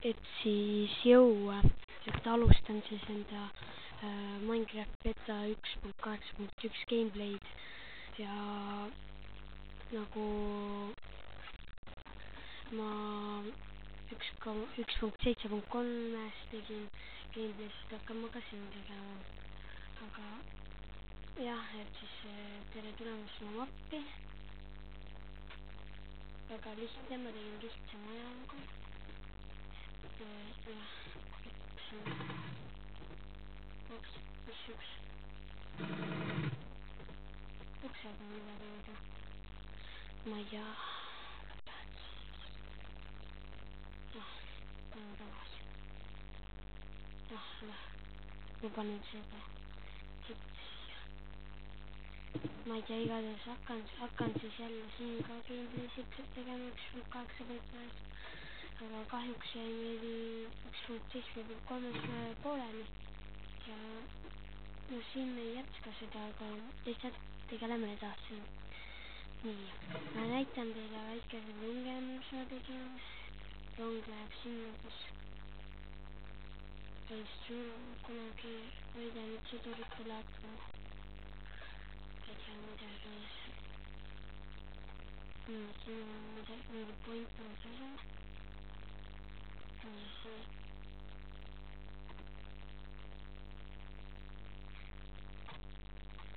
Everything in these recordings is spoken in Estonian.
et siis jõua, et alustan siis enda Minecraft beta 1.8.1 gameplay'd ja nagu ma 1.7.3-s tegin gameplay'st, hakkan ma ka siin tegema, aga jah, et siis tere tulemast mu mappi. Väga lihtne, ma tegin lihtsa maja nagu. Jah, siin mis üks uksega midagi juurde. Ma ei tea, panen tagasi. Ma panen seda siit siia. Ma ei tea, igatahes hakkan siis jälle siin ka gameplay'sid tegema 1.8.3-s, aga kahjuks jäi meil 1.7.3-s pooleli ja no siin ei jätka seda, aga lihtsalt tegeleme edasi. Nii, ma näitan teile väikese ronge, mis ma tegin. Rong läheb sinna, kus kunagi võidelnud sõduritele hakkama. Ei tea midagi. Siin on mingi point on sise. Nii, siin.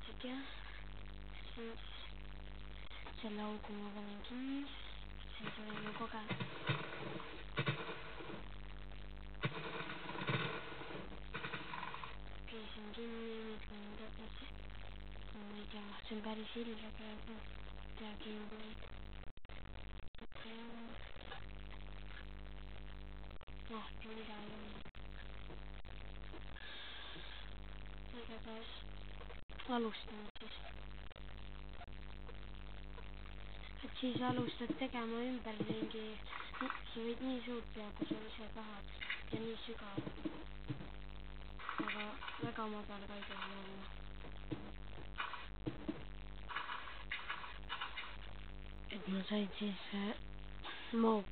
Et jah, siin selle augu ma panen kinni. See tuli mu koge. Okei, see on kinni, nüüd panen tagasi. Ma ei tea, see on päris ilge praegu. Tea gameplay. Midagi on. Igatahes alustame siis. Et siis alustad tegema ümberringi. Sa võid nii suurt teha, kui sa ise tahad ja nii sügav. Aga väga madal ka ei tohi olla. Et ma sain siis moob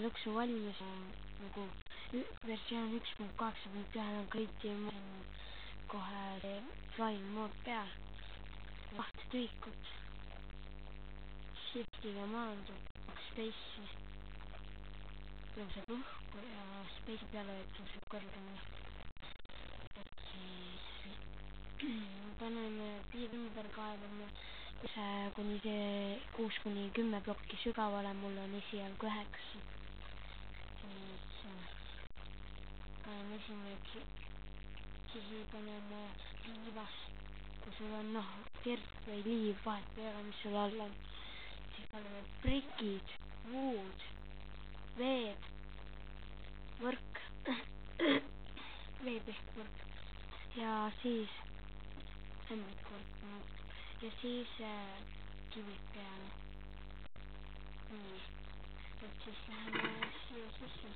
lõksu valmis nagu versioon 1.8.1 on kõiki ja ma sain kohe flying mood peal. 2 tühikut. Shiftiga maandub, 2 space'i. Tõuseb õhku ja space'i peale tõuseb kõrgemale. Et siis paneme piir ümber kaevama. Kuni 6-10 plokki sügavale, mul on esialgu 9. Siis paneme esimene kihi paneme liivast, kui sul on kirt või liiv, vahet ei ole, mis sul all on. Siis paneme brikid, wood, veed, võrk, veepihtvõrk ja siis ämblikvõrk ja siis kivid peale. Nii, et siis läheme siia sisse.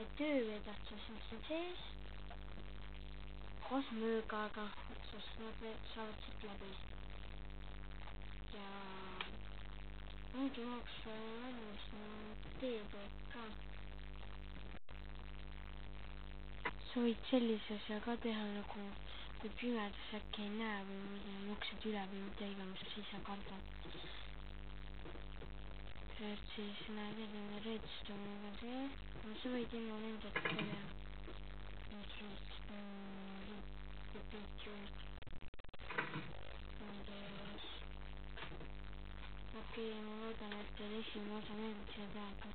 Et tööveedatus on sees koos möögaga, sest nad saavad siit läbi. Ja ongi maaks valmis teetööd ka. Sa võid sellise asja ka teha, nagu kui pimedas äkki ei näe või mul uksed üle või mida iganes, siis sa kardad. Et siis näed edine redstone'iga see. Sa võid ilma nendeta teha. Okei, ma loodan, et teil esimene osa meeldis ja teada.